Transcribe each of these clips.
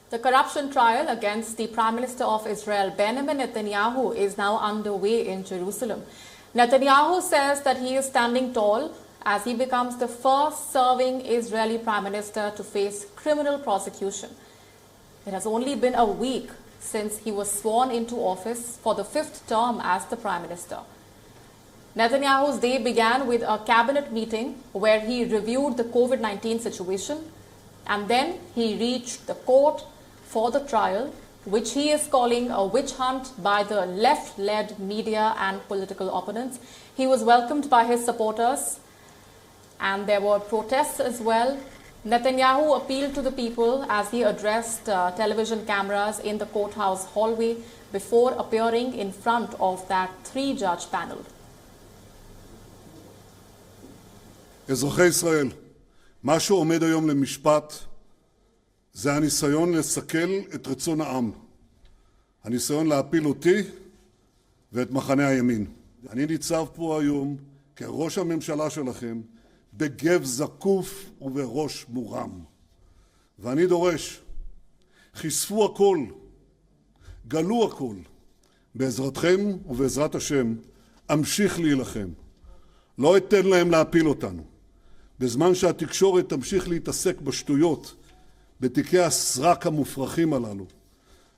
The corruption trial against the Prime Minister of Israel, Benjamin Netanyahu, is now underway in Jerusalem. Netanyahu says that he is standing tall as he becomes the first serving Israeli Prime Minister to face criminal prosecution. It has only been a week since he was sworn into office for the 5th term as the Prime Minister. Netanyahu's day began with a cabinet meeting where he reviewed the COVID-19 situation, and then he reached the court for the trial, which he is calling a witch hunt by the left-led media and political opponents. He was welcomed by his supporters, and there were protests as well. Netanyahu appealed to the people as he addressed television cameras in the courthouse hallway before appearing in front of that 3-judge panel. אזרחי ישראל, מה שעומד היום למשפט זה הניסיון לסכל את רצון העם, הניסיון להפיל אותי ואת מחנה הימין. אני ניצב פה היום כראש הממשלה שלכם בגב זקוף ובראש מורם. ואני דורש, חשפו הכל, גלו הכל. בעזרתכם ובעזרת השם אמשיך להילחם. לא אתן להם להפיל אותנו. בזמן שהתקשורת תמשיך להתעסק בשטויות, בתיקי הסרק המופרכים הללו.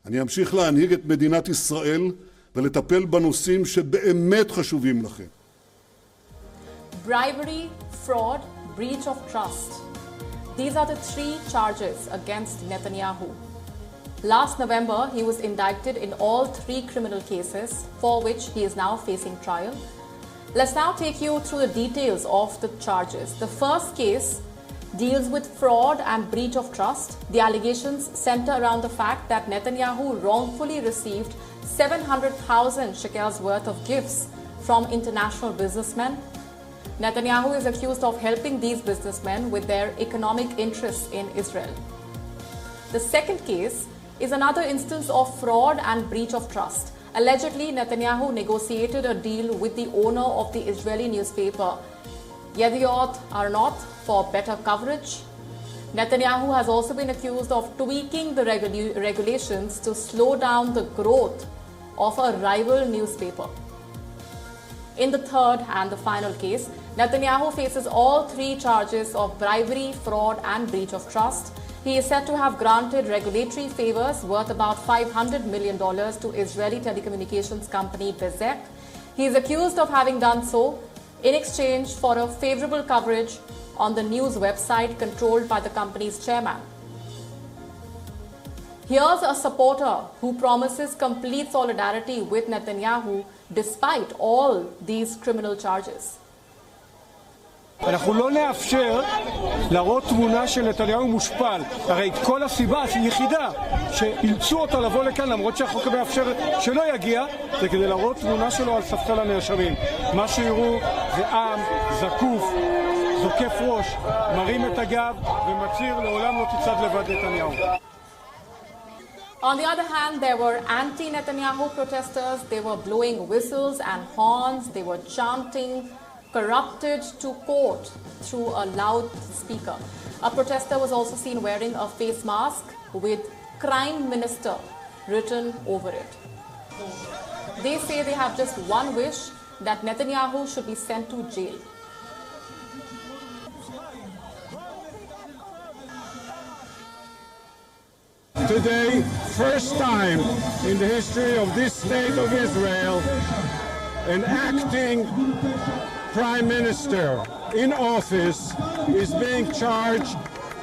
אני אמשיך להנהיג את מדינת ישראל ולטפל בנושאים שבאמת חשובים לכם. Bribery, fraud, breach of trust. These are the 3 charges against Netanyahu. Last November, he was indicted in all 3 criminal cases for which he is now facing trial. Let's now take you through the details of the charges. The first case deals with fraud and breach of trust. The allegations center around the fact that Netanyahu wrongfully received 700,000 shekels worth of gifts from international businessmen. Netanyahu is accused of helping these businessmen with their economic interests in Israel. The second case is another instance of fraud and breach of trust. Allegedly, Netanyahu negotiated a deal with the owner of the Israeli newspaper Yediot Arnot for better coverage. Netanyahu has also been accused of tweaking the regulations to slow down the growth of a rival newspaper. In the third and the final case, Netanyahu faces all 3 charges of bribery, fraud and breach of trust. He is said to have granted regulatory favors worth about $500 million to Israeli telecommunications company Bezek. He is accused of having done so in exchange for a favorable coverage on the news website controlled by the company's chairman. Here's a supporter who promises complete solidarity with Netanyahu despite all these criminal charges. אנחנו לא נאפשר להראות תמונה של נתניהו מושפל. הרי כל הסיבה היחידה שאילצו אותו לבוא לכאן למרות שהחוק מאפשר שלא יגיע זה כדי להראות תמונה שלו על ספסל הנאשמים. מה שיראו זה עם זקוף, זוקף ראש, מרים את הגב ומצהיר לעולם לא תצעד לבד נתניהו. On the other hand, there were anti-Netanyahu protesters. They were blowing whistles and horns. They were chanting corrupted to court through a loudspeaker. A protester was also seen wearing a face mask with Crime Minister written over it. They say they have just one wish, that Netanyahu should be sent to jail. Today, first time in the history of this state of Israel, an acting Prime Minister in office is being charged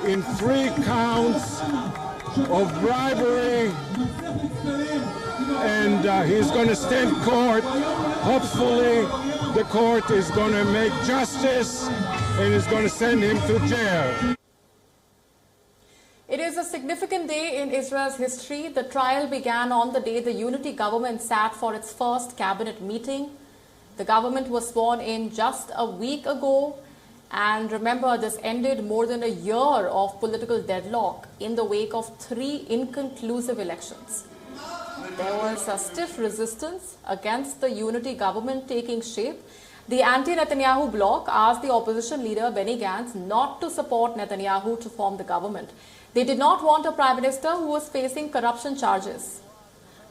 in 3 counts of bribery, and he's going to stand court. Hopefully the court is going to make justice and is going to send him to jail. It is a significant day in Israel's history. The trial began on the day the unity government sat for its first cabinet meeting. The government was sworn in just a week ago, and remember, this ended more than a year of political deadlock in the wake of 3 inconclusive elections. There was a stiff resistance against the unity government taking shape. The anti-Netanyahu bloc asked the opposition leader Benny Gantz not to support Netanyahu to form the government. They did not want a prime minister who was facing corruption charges.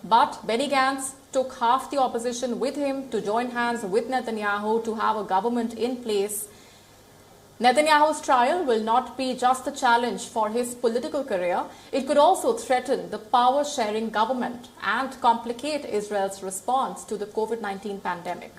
But Benny Gantz took half the opposition with him to join hands with Netanyahu to have a government in place. Netanyahu's trial will not be just a challenge for his political career. It could also threaten the power-sharing government and complicate Israel's response to the COVID-19 pandemic.